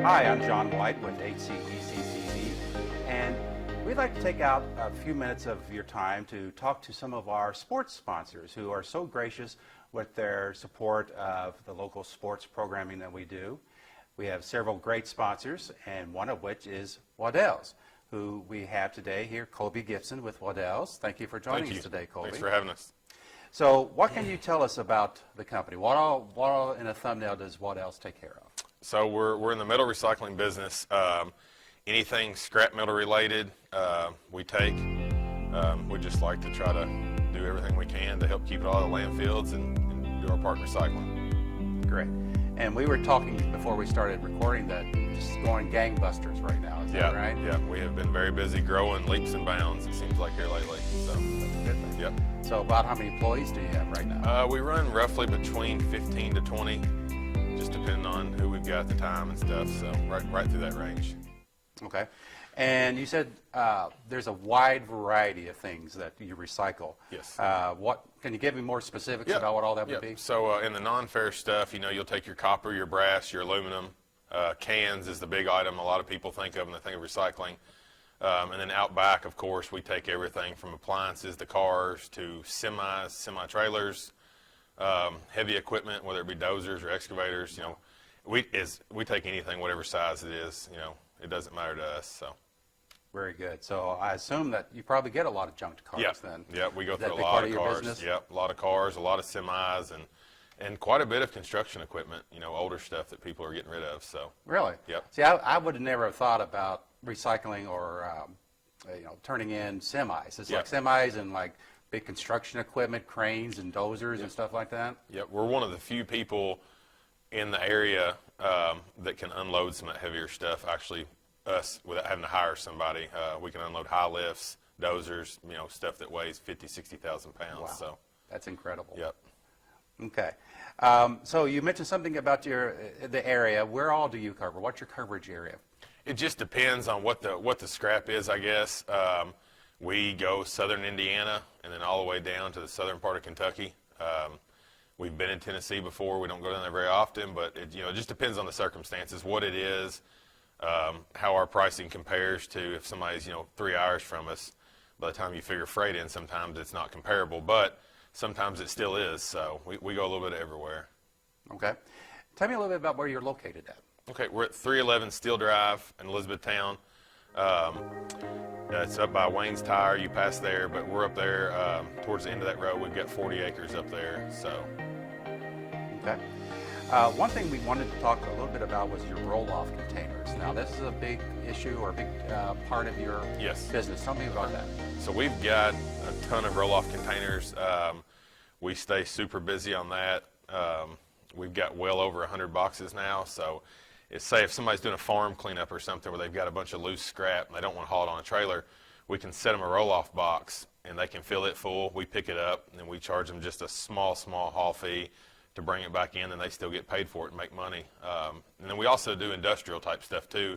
Hi, I'm John White with HCEC-TV, and we'd like to take out a few minutes of your time to talk to some of our sports sponsors who are so gracious with their support of the local sports programming that we do. We have several great sponsors, and one of which is Waddell's, who we have today here, Colby Gibson with Waddell's. Thank you for joining us today, Colby. Thanks for having us. So what can you tell us about the company? What all in a thumbnail does Waddell's take care of? So we're in the metal recycling business. Anything scrap metal related, we take. We just like to try to do everything we can to help keep it out of the landfills and do our part in recycling. Great. And we were talking before we started recording that just going gangbusters right now. Is that right? Yeah, we have been very busy growing leaps and bounds, it seems like, here lately. So, That's a good thing. yep. So about how many employees do you have right now? We run roughly between 15 to 20, just depending on who we've got at the time and stuff, so right through that range. Okay. And you said there's a wide variety of things that you recycle. Yes. What can you give me more specifics Yep. about what all that would Yep. be? So in the non-ferrous stuff, you'll take your copper, your brass, your aluminum. Cans is the big item a lot of people think of when they think of recycling. And then out back, of course, we take everything from appliances to cars to semis, semi-trailers, heavy equipment, whether it be dozers or excavators. We take anything, whatever size it is. It doesn't matter to us. So. Very good. So I assume that you probably get a lot of junked cars then. Yeah, we go Is that through a big a lot part of of your cars. business? Yep, a lot of cars, a lot of semis, and quite a bit of construction equipment. Older stuff that people are getting rid of. So. Really? Yep. See, I would have never thought about recycling or turning in semis. It's like semis and like big construction equipment, cranes and dozers and stuff like that. Yep, we're one of the few people in the area that can unload some of that heavier stuff. Actually, us without having to hire somebody, we can unload high lifts, dozers, stuff that weighs 50, 60,000 pounds. Wow. So. That's incredible. Yep. Okay. So you mentioned something about the area. Where all do you cover? What's your coverage area? It just depends on what the scrap is, I guess. We go southern Indiana and then all the way down to the southern part of Kentucky. We've been in Tennessee before. We don't go down there very often, but it just depends on the circumstances, what it is, how our pricing compares to if somebody's 3 hours from us. By the time you figure freight in, sometimes it's not comparable, but sometimes it still is. So we go a little bit everywhere. Okay. Tell me a little bit about where you're located at. Okay, we're at 311 Steel Drive in Elizabethtown. It's up by Wayne's Tire. You pass there, but we're up there towards the end of that road. We've got 40 acres up there. So. Okay. One thing we wanted to talk a little bit about was your roll-off containers. Now, this is a big issue or a big part of your business. Tell me about that. So we've got a ton of roll-off containers. We stay super busy on that. We've got well over 100 boxes now. So say if somebody's doing a farm cleanup or something where they've got a bunch of loose scrap and they don't want to haul it on a trailer, we can set them a roll-off box and they can fill it full. We pick it up and we charge them just a small haul fee to bring it back in, and they still get paid for it and make money. And then we also do industrial type stuff too,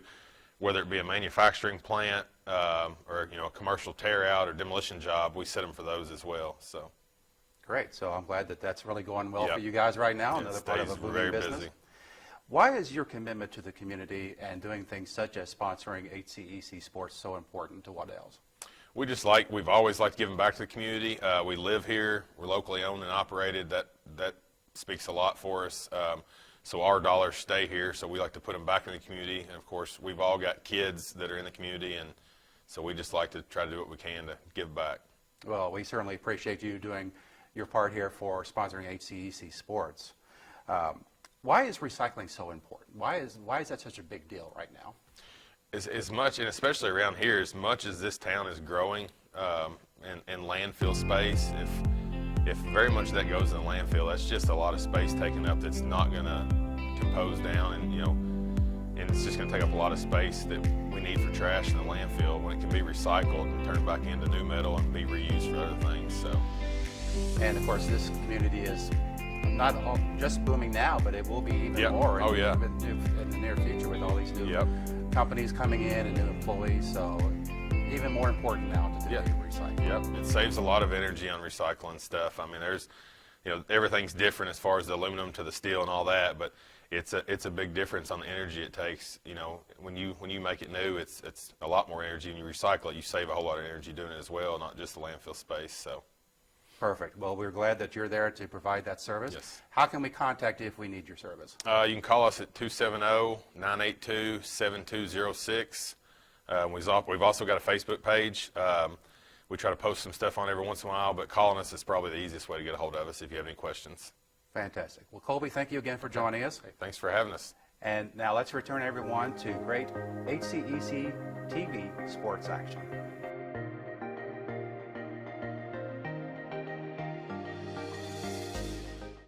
whether it be a manufacturing plant or a commercial tear out or demolition job. We set them for those as well. So. Great. So I'm glad that that's really going well for you guys right now. Another part of a booming business. Busy. Why is your commitment to the community and doing things such as sponsoring HCEC Sports so important to Waddell's? We've always liked giving back to the community. We live here. We're locally owned and operated. That speaks a lot for us. So our dollars stay here, so we like to put them back in the community. And of course, we've all got kids that are in the community, and so we just like to try to do what we can to give back. Well, we certainly appreciate you doing your part here for sponsoring HCEC Sports. Why is recycling so important? Why is that such a big deal right now? As much, and especially around here, as much as this town is growing in landfill space, if very much of that goes in the landfill, that's just a lot of space taken up that's not going to compose down, and it's just going to take up a lot of space that we need for trash in the landfill when it can be recycled and turned back into new metal and be reused for other things. So. And of course, this community is not just booming now, but it will be even more in the near future with all these new companies coming in and new employees. So even more important now to today recycling. Yep, it saves a lot of energy on recycling stuff. I mean, there's, everything's different as far as the aluminum to the steel and all that, but it's a big difference on the energy it takes. When you make it new, it's a lot more energy. When you recycle it, you save a whole lot of energy doing it as well, not just the landfill space. So. Perfect. Well, we're glad that you're there to provide that service. Yes. How can we contact you if we need your service? You can call us at 270-982-7206. We've also got a Facebook page. We try to post some stuff on every once in a while, but calling us is probably the easiest way to get a hold of us if you have any questions. Fantastic. Well, Colby, thank you again for joining us. Hey, thanks for having us. And now let's return everyone to great HCEC-TV sports action.